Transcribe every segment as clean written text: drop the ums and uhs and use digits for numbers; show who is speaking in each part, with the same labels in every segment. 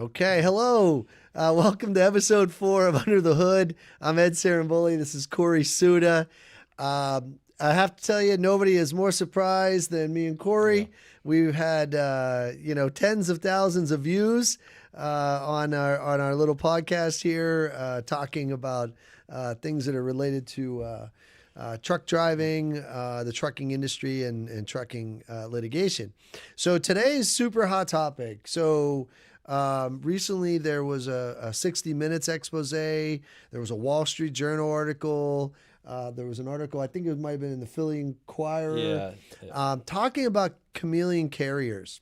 Speaker 1: Okay, hello. Welcome to episode 4 of Under the Hood. I'm Ed Ciarimboli. This is Corey Suda. I have to tell you, nobody is more surprised than me and Corey.
Speaker 2: Yeah.
Speaker 1: We've had tens of thousands of views on our little podcast here, talking about things that are related to truck driving, the trucking industry, and trucking litigation. So today's super hot topic. So recently there was a 60 Minutes expose. There was a Wall Street Journal article. There was an article, I think it might have been in the Philly Inquirer, talking about chameleon carriers.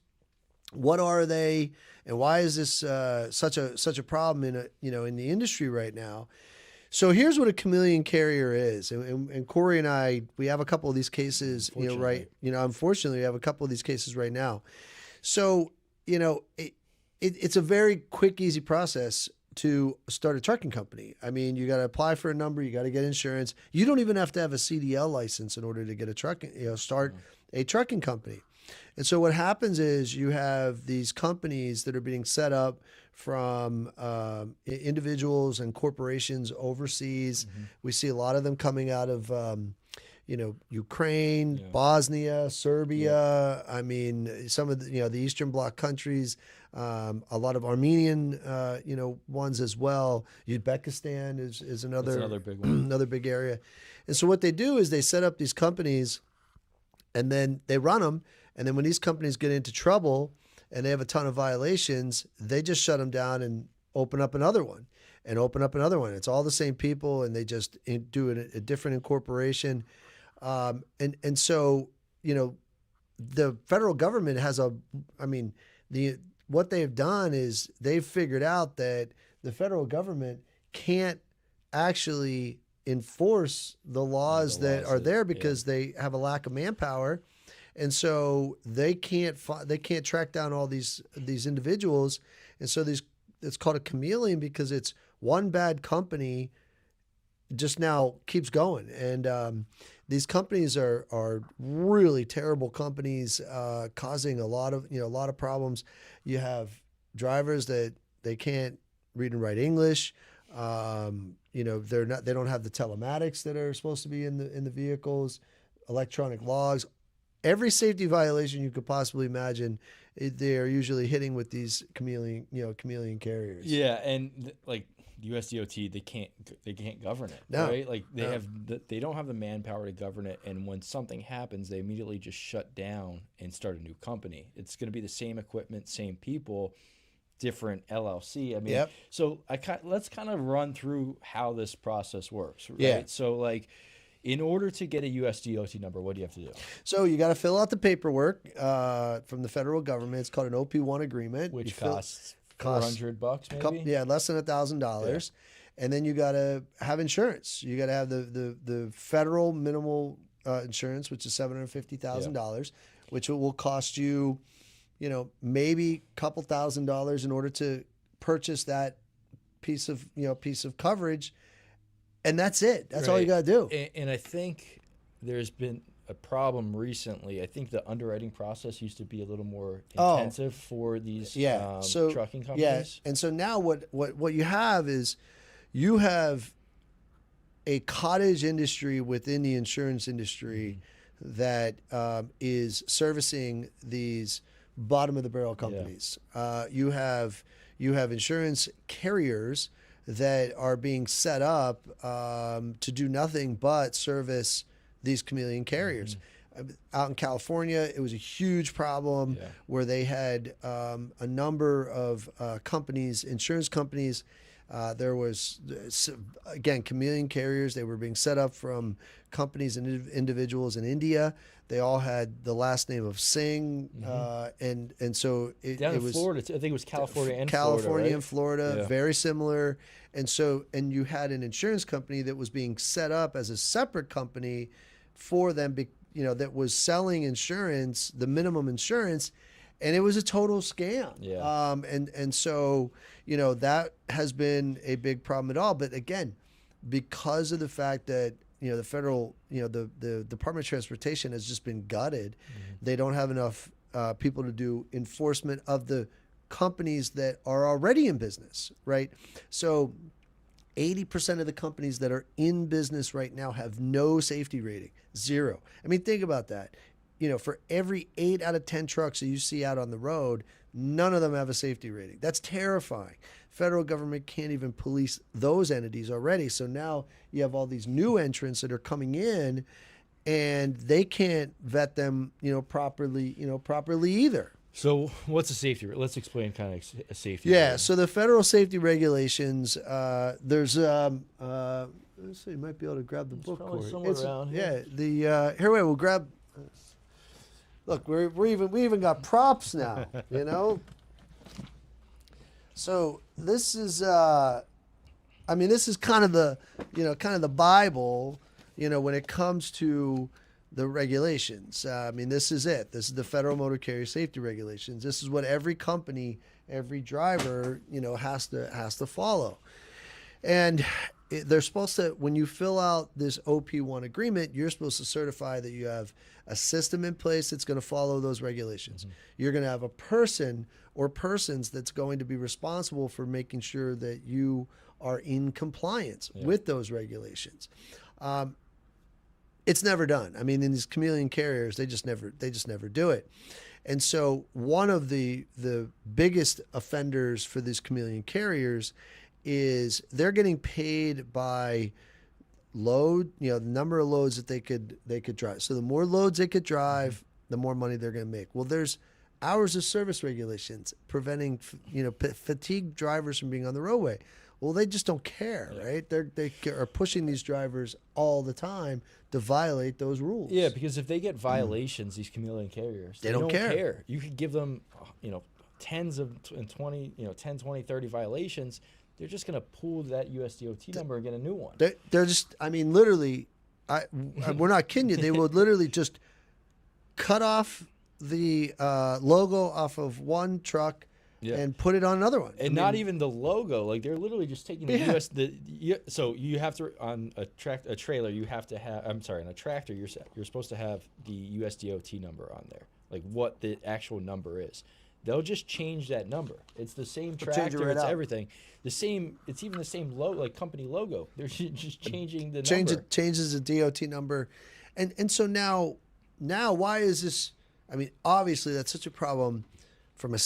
Speaker 1: What are they, and why is this such a problem in the industry right now? So here's what a chameleon carrier is, and Corey and I, we have a couple of these cases, unfortunately we have a couple of these cases right now. So it's a very quick, easy process to start a trucking company. I mean, you got to apply for a number, you got to get insurance. You don't even have to have a CDL license in order to get start a trucking company. And so what happens is you have these companies that are being set up from individuals and corporations overseas. Mm-hmm. We see a lot of them coming out of Ukraine, Bosnia, Serbia. Yeah. I mean, some of the Eastern Bloc countries, a lot of Armenian, ones as well. Uzbekistan is another
Speaker 2: big one,
Speaker 1: another big area. And so what they do is they set up these companies, and then they run them. And then when these companies get into trouble and they have a ton of violations, they just shut them down and open up another one and open up another one. It's all the same people, and they just do a different incorporation. And so, the federal government has what they've done is they've figured out that the federal government can't actually enforce the laws that are there because they have a lack of manpower. And so they can't track down all these individuals. And so it's called a chameleon because it's one bad company just now keeps going. And these companies are really terrible companies, causing a lot of problems. You have drivers that they can't read and write English. They don't have the telematics that are supposed to be in the vehicles, electronic logs. Every safety violation you could possibly imagine, they are usually hitting with these chameleon carriers.
Speaker 2: Yeah, and USDOT, they can't govern it.
Speaker 1: No.
Speaker 2: Right? They don't have the manpower to govern it, and when something happens, they immediately just shut down and start a new company. It's going to be the same equipment, same people, different LLC. I mean, So let's kind of run through how this process works. Right?
Speaker 1: Yeah.
Speaker 2: So in order to get a USDOT number, what do you have to do?
Speaker 1: So you got to fill out the paperwork from the federal government. It's called an OP1 agreement,
Speaker 2: which costs $400 maybe.
Speaker 1: Less than $1,000. And then you got to have insurance. You got to have the federal minimal insurance, which is $750,000, which will cost you, maybe a couple $1,000 in order to purchase that piece of coverage. And that's it. That's all you got to do.
Speaker 2: And I think there's been a problem recently. I think the underwriting process used to be a little more intensive for these trucking companies.
Speaker 1: Yeah. And so now what you have is you have a cottage industry within the insurance industry that is servicing these bottom of the barrel companies. You have insurance carriers that are being set up to do nothing but service these chameleon carriers. Out in California, it was a huge problem where they had a number of companies, insurance companies. There was, again, chameleon carriers. They were being set up from companies and individuals in India. They all had the last name of Singh, and so it was
Speaker 2: Florida. I think it was California and
Speaker 1: Florida, very similar. And you had an insurance company that was being set up as a separate company for them, that was selling insurance, the minimum insurance, and it was a total scam. And so that has been a big problem at all. But again, because of the fact that the federal, the Department of Transportation has just been gutted. They don't have enough people to do enforcement of the companies that are already in business, right? So 80% of the companies that are in business right now have no safety rating, zero. I mean, think about that. For every 8 out of 10 trucks that you see out on the road, none of them have a safety rating. That's terrifying. Federal government can't even police those entities already. So now you have all these new entrants that are coming in, and they can't vet them, properly either.
Speaker 2: So what's a safety? Let's explain kind of a safety.
Speaker 1: Yeah. So the federal safety regulations, there's let's see, you might be able to grab the book.
Speaker 2: Somewhere around here.
Speaker 1: Yeah. Here we'll grab. Look, we even got props now. So this is this is kind of the Bible, when it comes to the regulations. This is it. This is the Federal Motor Carrier Safety Regulations. This is what every company, every driver, has to follow. And they're supposed to, when you fill out this OP1 agreement, you're supposed to certify that you have a system in place that's going to follow those regulations. Mm-hmm. You're going to have a person or persons that's going to be responsible for making sure that you are in compliance with those regulations. It's never done. In these chameleon carriers, they just never do it. And so one of the biggest offenders for these chameleon carriers is they're getting paid by load, the number of loads that they could drive. So the more loads they could drive, the more money they're going to make. Well, there's hours of service regulations preventing, fatigued drivers from being on the roadway. Well, they just don't care, right? They are pushing these drivers all the time to violate those rules.
Speaker 2: Yeah, because if they get violations, these chameleon carriers, they don't care. You could give them, 10, 20, 30 violations. They're just going to pull that USDOT number and get a new one.
Speaker 1: They're just, literally, we're not kidding you. They would literally just cut off the logo off of one truck and put it on another one.
Speaker 2: And not even the logo. Like, they're literally just taking the so you have to, on a trailer, you have to have, on a tractor, you're supposed to have the USDOT number on there, like what the actual number is. They'll just change that number. It's the same tractor. It's everything. The same. It's even the same logo, like company logo. They're just changing the number.
Speaker 1: It changes the DOT number, and so now why is this? Obviously that's such a problem from a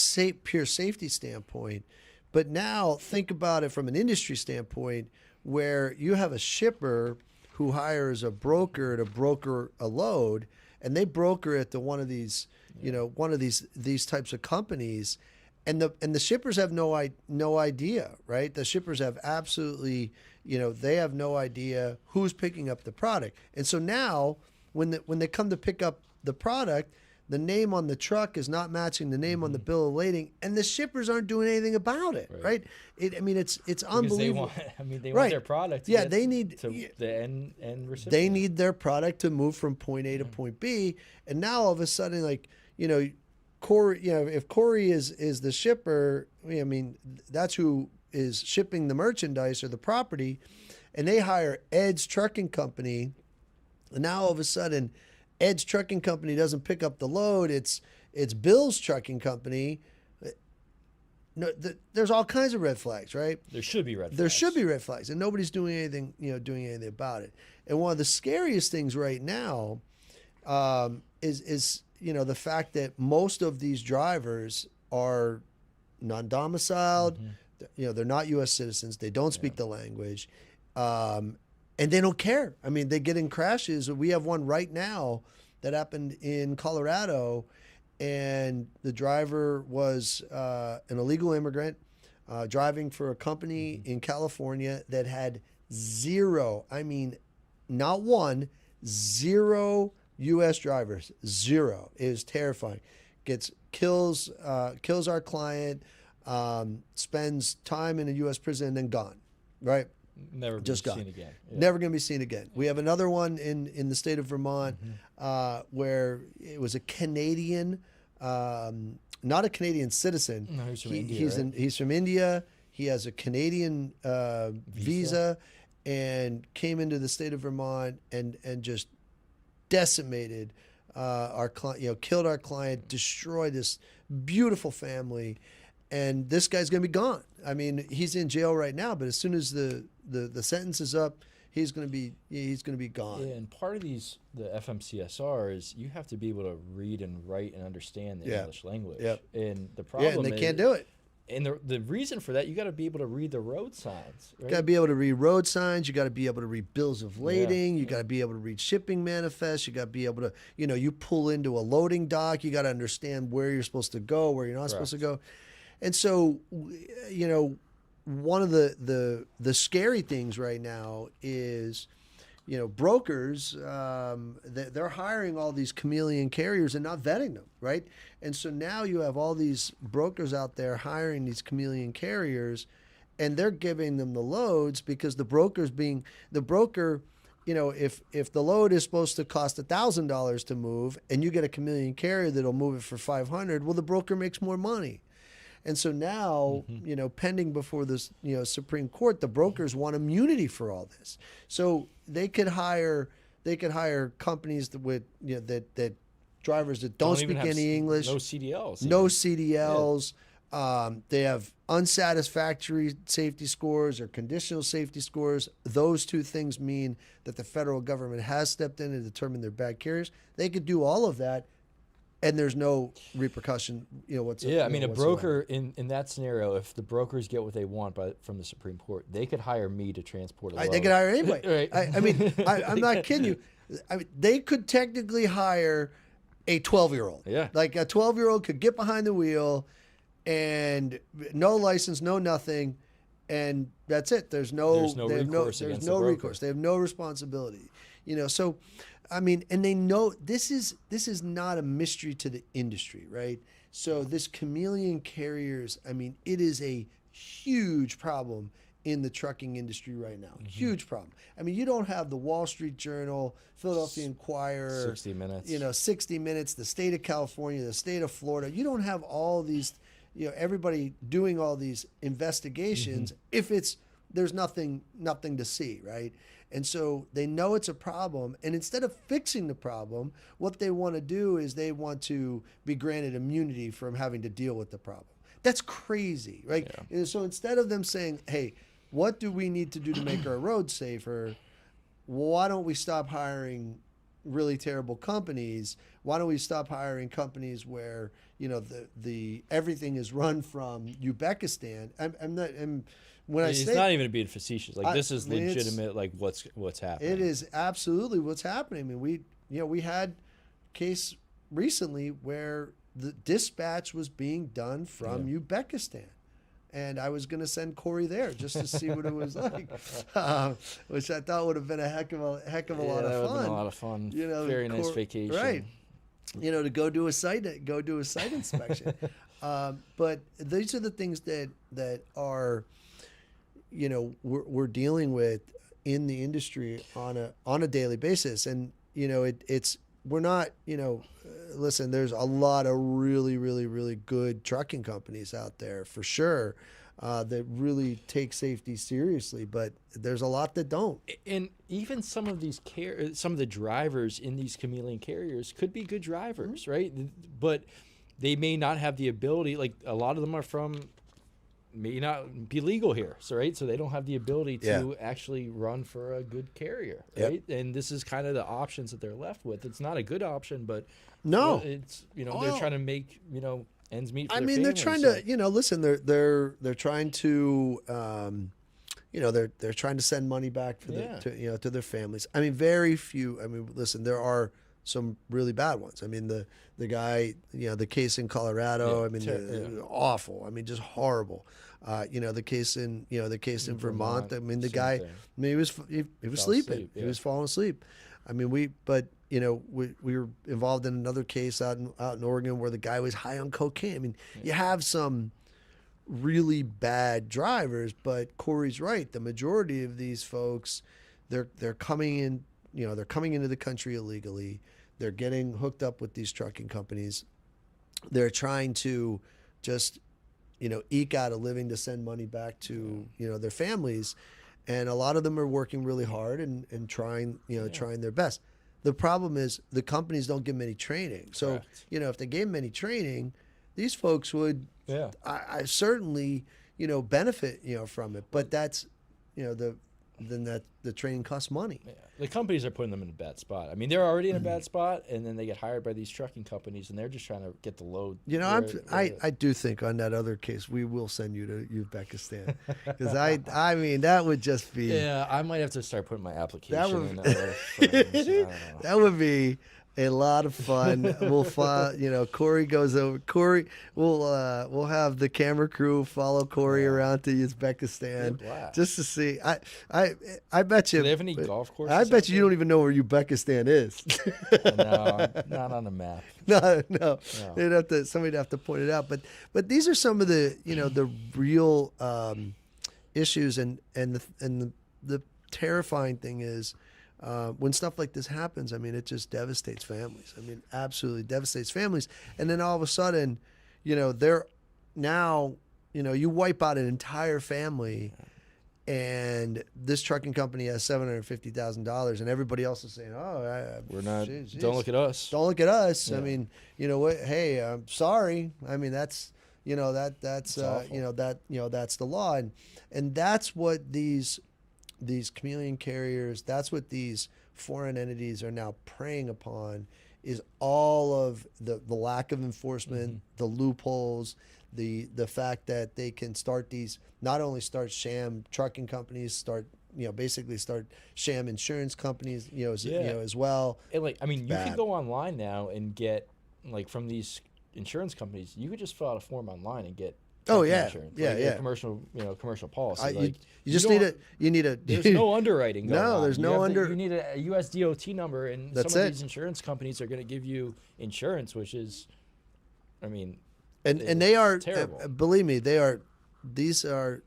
Speaker 1: pure safety standpoint. But now think about it from an industry standpoint, where you have a shipper who hires a broker to broker a load, and they broker it to one of these. One of these types of companies, and the shippers have no idea, right? The shippers have absolutely, they have no idea who's picking up the product. And so now when they come to pick up the product, the name on the truck is not matching the name on the bill of lading, and the shippers aren't doing anything about it, right? It's unbelievable.
Speaker 2: They want their product.
Speaker 1: They need
Speaker 2: the end recipient.
Speaker 1: They need their product to move from point A to point B, and now all of a sudden, Corey, if Corey is the shipper, that's who is shipping the merchandise or the property, and they hire Ed's Trucking Company, and now all of a sudden, Ed's Trucking Company doesn't pick up the load. It's Bill's Trucking Company. No, there's all kinds of red flags, right?
Speaker 2: There should be red flags.
Speaker 1: There should be red flags, and nobody's doing anything about it. And one of the scariest things right now is the fact that most of these drivers are non-domiciled. They're not U.S. citizens. They don't speak the language. And they don't care. They get in crashes. We have one right now that happened in Colorado, and the driver was an illegal immigrant driving for a company in California that had zero, not one, zero U.S. drivers. Zero. It was terrifying. Kills our client, spends time in a U.S. prison, and then gone, right?
Speaker 2: Never
Speaker 1: just
Speaker 2: gone.
Speaker 1: Seen
Speaker 2: again.
Speaker 1: Yeah. Never going to be seen again. We have another one in the state of Vermont where it was a Canadian, not a Canadian citizen.
Speaker 2: No, he's from India.
Speaker 1: He's from India. He has a Canadian visa and came into the state of Vermont and just decimated our client. Killed our client, destroyed this beautiful family. and this guy's going to be gone. I mean, he's in jail right now, but as soon as the sentence is up, he's going to be gone.
Speaker 2: Yeah, and part of the FMCSR is you have to be able to read and write and understand the English language.
Speaker 1: Yep.
Speaker 2: And the problem
Speaker 1: and they can't do it.
Speaker 2: And the reason for that, you got to be able to read the road signs. Right?
Speaker 1: You got to be able to read road signs. You got to be able to read bills of lading. You got to be able to read shipping manifests. You got to be able to, you pull into a loading dock. You got to understand where you're supposed to go, where you're not supposed to go. And so, one of the scary things right now is, brokers, they're hiring all these chameleon carriers and not vetting them, right? And so now you have all these brokers out there hiring these chameleon carriers, and they're giving them the loads because the broker, if the load is supposed to cost $1,000 to move and you get a chameleon carrier that'll move it for $500, well, the broker makes more money. And so now, pending before this, Supreme Court, the brokers want immunity for all this. So they could hire companies that drivers that don't speak any English.
Speaker 2: No CDLs.
Speaker 1: No CDLs. Yeah. They have unsatisfactory safety scores or conditional safety scores. Those two things mean that the federal government has stepped in and determined they're bad carriers. They could do all of that, and there's no repercussion, whatsoever.
Speaker 2: Yeah, I mean, a broker in that scenario, if the brokers get what they want from the Supreme Court, they could hire me to transport a load.
Speaker 1: They could hire anybody.
Speaker 2: Right.
Speaker 1: I'm not kidding you. I mean, they could technically hire a 12-year-old.
Speaker 2: Yeah.
Speaker 1: Like a 12-year-old could get behind the wheel and no license, no nothing, and that's it. There's no recourse. They have no responsibility. So I mean, and they know this is not a mystery to the industry, right? So this chameleon carriers, I mean, it is a huge problem in the trucking industry right now. Mm-hmm. Huge problem. I mean, you don't have the Wall Street Journal, Philadelphia Inquirer,
Speaker 2: 60 Minutes,
Speaker 1: 60 Minutes, the state of California, the state of Florida. You don't have all these, everybody doing all these investigations if there's nothing to see, right? And so they know it's a problem, and instead of fixing the problem, what they want to do is they want to be granted immunity from having to deal with the problem. That's crazy, right? Yeah. And so instead of them saying, hey, what do we need to do to make our roads safer? Why don't we stop hiring really terrible companies? Why don't we stop hiring companies where the everything is run from Uzbekistan?
Speaker 2: It's not even being facetious. This is legitimate. Like what's happening.
Speaker 1: It is absolutely what's happening. I mean, we had a case recently where the dispatch was being done from Uzbekistan. And I was going to send Corey there just to see what it was like, which I thought would have been a heck of a lot of fun.
Speaker 2: That would have been a lot of fun. Very nice vacation.
Speaker 1: Right. To go do a site inspection. But these are the things that are, we're dealing with in the industry on a daily basis. And, we're not, listen, there's a lot of really, really, really good trucking companies out there for sure that really take safety seriously, but there's a lot that don't.
Speaker 2: And even some of the drivers in these chameleon carriers could be good drivers, right? But they may not have the ability, like a lot of them may not be legal here, so they don't have the ability to actually run for a good carrier, right? Yep. And this is kind of the options that they're left with. It's not a good option, but it's they're trying to make ends meet for their family.
Speaker 1: They're trying to listen, they're trying to they're trying to send money back for to their families. I mean, very few. I mean, listen, there are some really bad ones. I mean, the guy, the case in Colorado, awful. I mean, just horrible. The case in Vermont. I mean, the guy, he was sleeping. He was falling asleep. I mean, we were involved in another case out in Oregon where the guy was high on cocaine. I mean, you have some really bad drivers, but Corey's right. The majority of these folks, they're coming in. They're coming into the country illegally. They're getting hooked up with these trucking companies. They're trying to just, eke out a living to send money back to, their families. And a lot of them are working really hard and trying their best. The problem is the companies don't give them any training. So,
Speaker 2: Correct.
Speaker 1: If they gave them any training, these folks would,
Speaker 2: Yeah.
Speaker 1: I certainly, benefit, from it. But that's, then the training costs money.
Speaker 2: Yeah. The companies are putting them in a bad spot. I mean, they're already in a bad spot, and then they get hired by these trucking companies, and they're just trying to get the load.
Speaker 1: I do think on that other case we will send you to Uzbekistan, because I mean that would just be,
Speaker 2: Yeah, I might have to start putting my application in.
Speaker 1: That would be a lot of fun. We'll Corey goes over. Corey, we'll have the camera crew follow Corey around to Uzbekistan just to see. I bet you.
Speaker 2: Do they have any golf courses?
Speaker 1: I bet you don't even know where Uzbekistan is.
Speaker 2: No, not on the map.
Speaker 1: No. Somebody'd have to point it out. But these are some of the the real issues, and the terrifying thing is, when stuff like this happens, I mean, it just devastates families. I mean, absolutely devastates families. And then all of a sudden, they're now, you wipe out an entire family, and this trucking company has $750,000, and everybody else is saying, "Oh,
Speaker 2: we're not. Don't look at us.
Speaker 1: Don't look at us."
Speaker 2: Yeah.
Speaker 1: I mean, you know what? Hey, I'm sorry. I mean, that's that's that's the law, and that's what these chameleon carriers, that's what these foreign entities are now preying upon, is all of the lack of enforcement, the loopholes, the fact that they can not only start sham trucking companies, basically start sham insurance companies, as well.
Speaker 2: And you can go online now and get, from these insurance companies, you could just fill out a form online and get insurance. Commercial policy.
Speaker 1: There's
Speaker 2: no underwriting going on.
Speaker 1: There's
Speaker 2: you need a US DOT number, and some of these insurance companies are going to give you insurance, which is, and
Speaker 1: they are
Speaker 2: terrible.
Speaker 1: Believe me, these are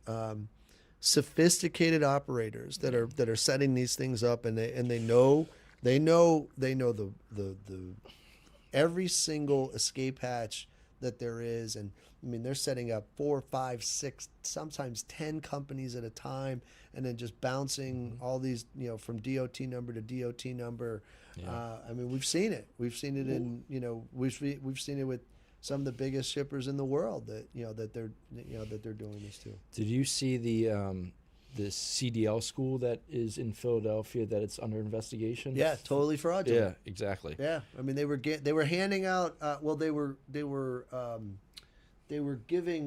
Speaker 1: sophisticated operators that are setting these things up, and they know the every single escape hatch that there is. And they're setting up 4, 5, 6, sometimes 10 companies at a time, and then just bouncing all these, from DOT number to DOT number.
Speaker 2: Yeah.
Speaker 1: We've seen it. We've seen it in, we've seen it with some of the biggest shippers in the world that they're doing this to.
Speaker 2: Did you see the CDL school that is in Philadelphia, that it's under investigation?
Speaker 1: Yeah, totally fraudulent.
Speaker 2: Yeah, exactly.
Speaker 1: Yeah, they were handing out. They were giving.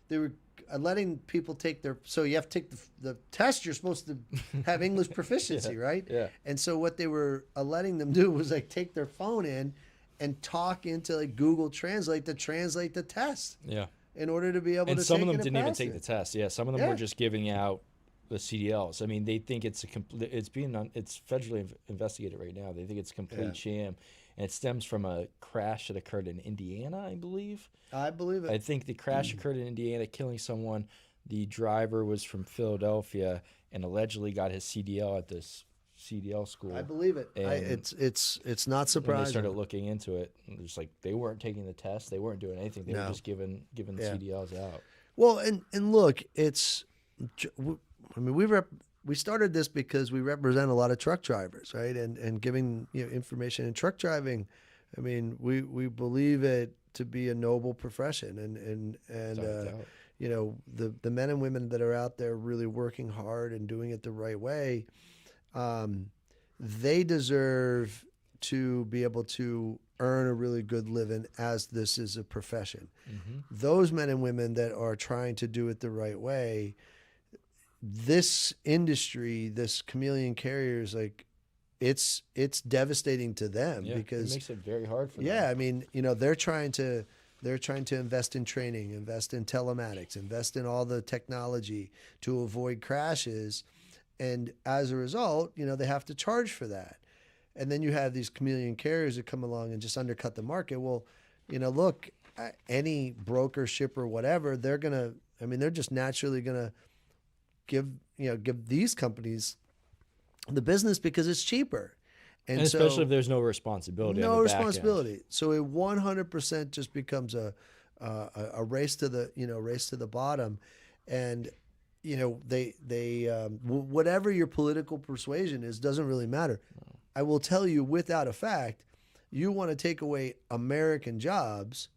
Speaker 1: They were letting people take their. So you have to take the test. You're supposed to have English proficiency, right?
Speaker 2: Yeah.
Speaker 1: And so what they were letting them do was take their phone in and talk into Google Translate to translate the test.
Speaker 2: Yeah.
Speaker 1: In order to be able to.
Speaker 2: And some of them didn't even take the test. Yeah. Some of them were just giving out the CDLs. They think it's it's federally investigated right now. They think it's a complete sham. And it stems from a crash that occurred in Indiana, I believe.
Speaker 1: I believe it.
Speaker 2: I think the crash occurred in Indiana, killing someone. The driver was from Philadelphia and allegedly got his CDL at this CDL school.
Speaker 1: I believe it. It's not surprising.
Speaker 2: When they started looking into it, it's they weren't taking the test. They weren't doing anything. They were just giving the CDLs out.
Speaker 1: Well, and look, we started this because we represent a lot of truck drivers, right? And giving information in truck driving, we believe it to be a noble profession, and the men and women that are out there really working hard and doing it the right way, they deserve to be able to earn a really good living, as this is a profession. Mm-hmm. Those men and women that are trying to do it the right way, this industry, this chameleon carriers, it's devastating to them, because
Speaker 2: it makes it very hard for them.
Speaker 1: Yeah, they're trying to invest in training, invest in telematics, invest in all the technology to avoid crashes, and as a result, they have to charge for that. And then you have these chameleon carriers that come along and just undercut the market. Well, look, any broker, shipper, whatever, they're just naturally gonna give these companies the business because it's cheaper,
Speaker 2: and especially if there's no responsibility.
Speaker 1: No responsibility. So it 100% just becomes a race to the bottom, and whatever your political persuasion is doesn't really matter. No. I will tell you without a fact you want to take away American jobs,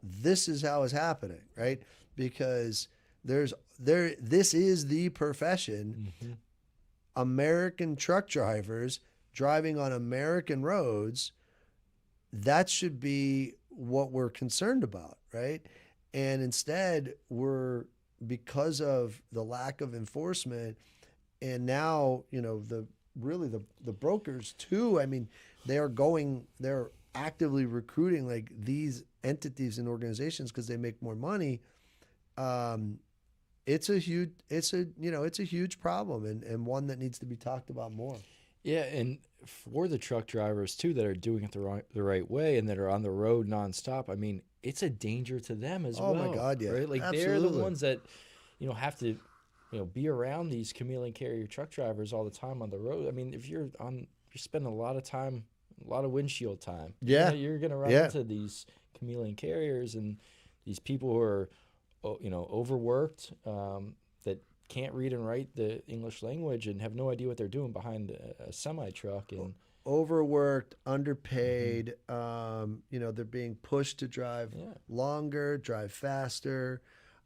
Speaker 1: this is how it's happening, right? Because this is the profession.
Speaker 2: Mm-hmm.
Speaker 1: American truck drivers driving on American roads, that should be what we're concerned about, right? And instead, because of the lack of enforcement, and now, the brokers too, I mean, they're actively recruiting like these entities and organizations because they make more money. It's a huge problem, and one that needs to be talked about more.
Speaker 2: Yeah, and for the truck drivers too that are doing it the right way and that are on the road nonstop, I mean, it's a danger to them as well.
Speaker 1: Oh my God, yeah,
Speaker 2: right? Like
Speaker 1: absolutely.
Speaker 2: they're the ones that, have to, be around these chameleon carrier truck drivers all the time on the road. I mean, if you're spending a lot of time, a lot of windshield time.
Speaker 1: Yeah,
Speaker 2: you're gonna run into these chameleon carriers and these people who are, overworked, that can't read and write the English language and have no idea what they're doing behind a semi truck, and
Speaker 1: overworked, underpaid. They're being pushed to drive longer, drive faster.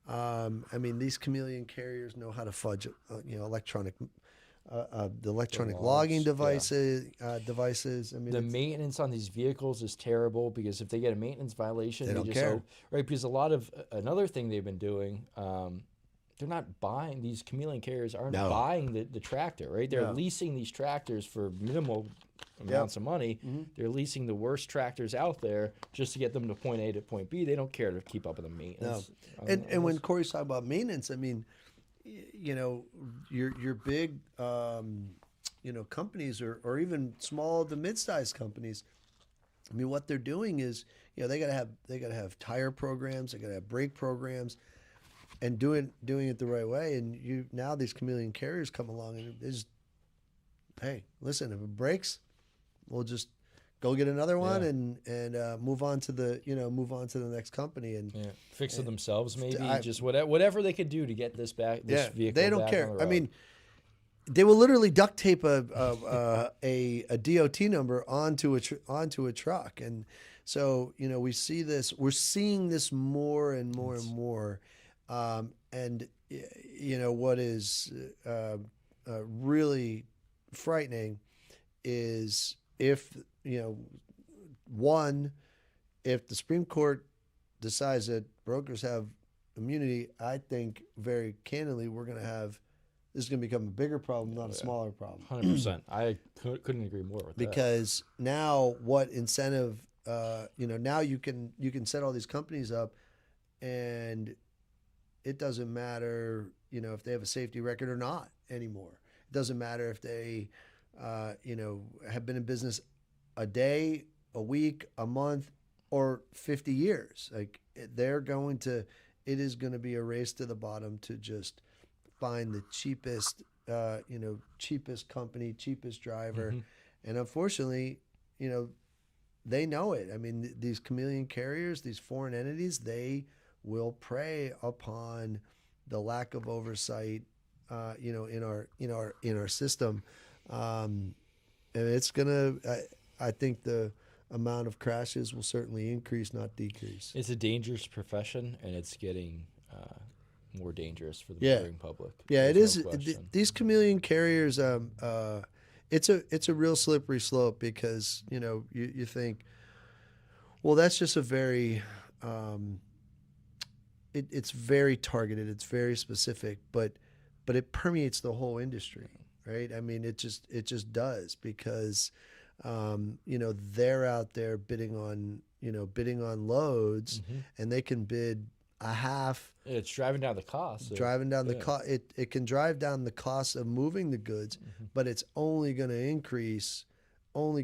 Speaker 1: I mean, these chameleon carriers know how to fudge, electronic logging devices. Devices. I mean,
Speaker 2: the maintenance on these vehicles is terrible because if they get a maintenance violation,
Speaker 1: they don't care.
Speaker 2: Right? Because another thing they've been doing. They're not buying, these chameleon carriers aren't buying the tractor, right? They're leasing these tractors for minimal amounts of money. Mm-hmm. They're leasing the worst tractors out there just to get them to point A to point B. They don't care to keep up with the maintenance.
Speaker 1: No. And when Corey's talking about maintenance, I mean, your big, companies or even small to mid-sized companies, I mean, what they're doing is, they gotta have tire programs, they gotta have brake programs, and doing it the right way. And now these chameleon carriers come along and they just, hey, listen, if it breaks, we'll just go get another one and move on to the next company and
Speaker 2: fix it themselves, maybe just whatever they could do to get this vehicle.
Speaker 1: They don't
Speaker 2: back
Speaker 1: care.
Speaker 2: on the road.
Speaker 1: I mean, they will literally duct tape a DOT number onto a truck, and so we see this. We're seeing this more and more and more. And what is really frightening is if the Supreme Court decides that brokers have immunity, I think very candidly this is going to become a bigger problem, not a smaller problem.
Speaker 2: 100%. I couldn't agree more with that.
Speaker 1: Because now what incentive? Now you can set all these companies up, and it doesn't matter, if they have a safety record or not anymore. It doesn't matter if they, have been in business a day, a week, a month, or 50 years. Like it is going to be a race to the bottom to just find the cheapest company, cheapest driver. Mm-hmm. And unfortunately, they know it. I mean, these chameleon carriers, these foreign entities, they will prey upon the lack of oversight, in our system, and it's gonna. I think the amount of crashes will certainly increase, not decrease.
Speaker 2: It's a dangerous profession, and it's getting more dangerous for the motoring public.
Speaker 1: Yeah, it is. These chameleon carriers, it's a real slippery slope because you think, well, that's just a very it's very targeted, it's very specific, but it permeates the whole industry, right? I mean, it just does because they're out there bidding on loads, mm-hmm. and they can bid a half.
Speaker 2: It's driving down the cost.
Speaker 1: The cost. It can drive down the cost of moving the goods, mm-hmm. but it's only going to increase. The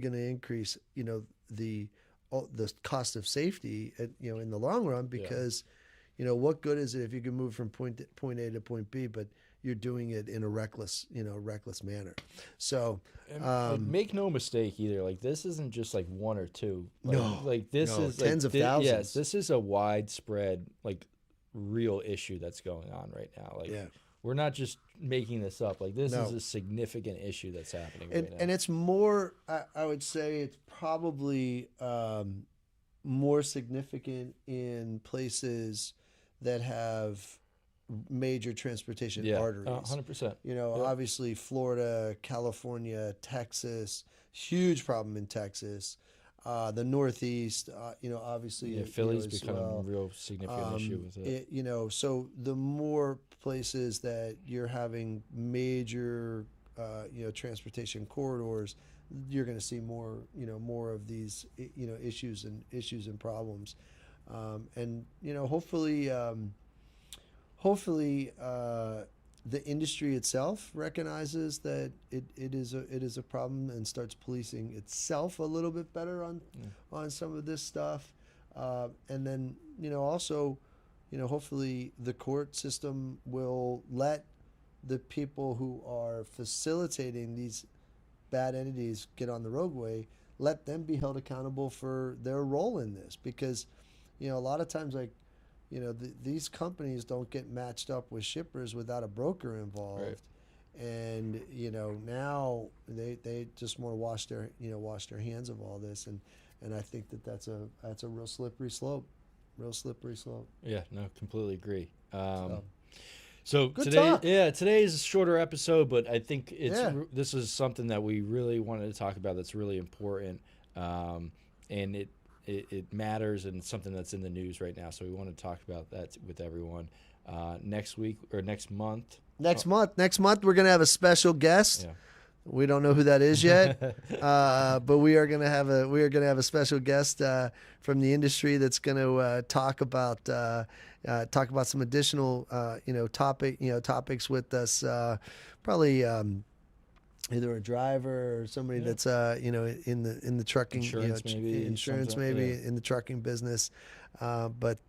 Speaker 1: cost of safety, in the long run, because. What good is it if you can move from point A to point B, but you're doing it in a reckless manner? So,
Speaker 2: make no mistake either. Like this isn't just like one or two. This is
Speaker 1: tens of thousands.
Speaker 2: Yes, this is a widespread, real issue that's going on right now. we're not just making this up. Like this
Speaker 1: No.
Speaker 2: is a significant issue that's happening
Speaker 1: And,
Speaker 2: right now.
Speaker 1: and it's more, I would say it's probably more significant in places that have major transportation arteries.
Speaker 2: 100%.
Speaker 1: You know,
Speaker 2: Yep.
Speaker 1: obviously Florida, California, Texas, huge problem in Texas. The Northeast, you know, obviously,
Speaker 2: Yeah,
Speaker 1: you know,
Speaker 2: Philly's
Speaker 1: as
Speaker 2: becoming
Speaker 1: well.
Speaker 2: a real significant issue with it.
Speaker 1: You know, so the more places that you're having major, you know, transportation corridors, you're going to see more, you know, more of these, you know, issues and problems, and you know, hopefully, the industry itself recognizes that it is a problem and starts policing itself a little bit better on some of this stuff, and then, you know, also, you know, hopefully the court system will let the people who are facilitating these bad entities get on the roadway, let them be held accountable for their role in this, because, you know, a lot of times, like, you know, these companies don't get matched up with shippers without a broker involved.
Speaker 2: Right.
Speaker 1: And, you know, now they just want to wash their hands of all this, and I think that's a real slippery slope.
Speaker 2: Yeah, no, completely agree.
Speaker 1: So,
Speaker 2: So
Speaker 1: good
Speaker 2: today,
Speaker 1: talk.
Speaker 2: today is a shorter episode, but I think this is something that we really wanted to talk about. That's really important, and it matters, and something that's in the news right now. So we want to talk about that with everyone. Next week or next month.
Speaker 1: Next month we're gonna have a special guest.
Speaker 2: Yeah.
Speaker 1: We don't know who that is yet, but we are gonna have a special guest from the industry that's gonna talk about some additional topics with us. Probably either a driver or somebody that's in the trucking
Speaker 2: Insurance
Speaker 1: in the trucking business. But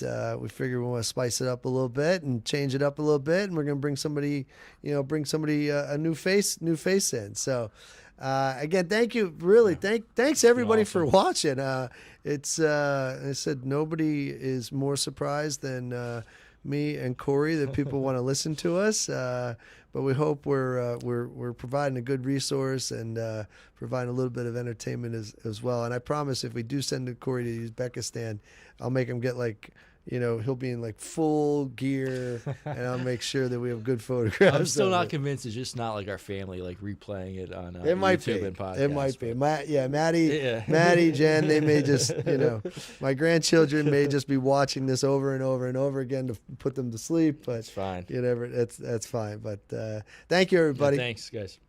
Speaker 1: we figure we want to spice it up a little bit and change it up a little bit, and we're going to bring somebody a new face in. So again, thank you, really. Thanks everybody for watching. It's I said nobody is more surprised than me and Corey that people want to listen to us. But we hope we're providing a good resource and providing a little bit of entertainment as well. And I promise, if we do send Corey to Uzbekistan, I'll make him get he'll be in full gear, and I'll make sure that we have good photographs.
Speaker 2: I'm still not convinced. It's just not like our family replaying it on YouTube and podcast.
Speaker 1: It might be. Maddie, Jen, they may just, my grandchildren may just be watching this over and over and over again to put them to sleep. But
Speaker 2: it's fine.
Speaker 1: That's fine. But thank you, everybody.
Speaker 2: Yeah, thanks, guys.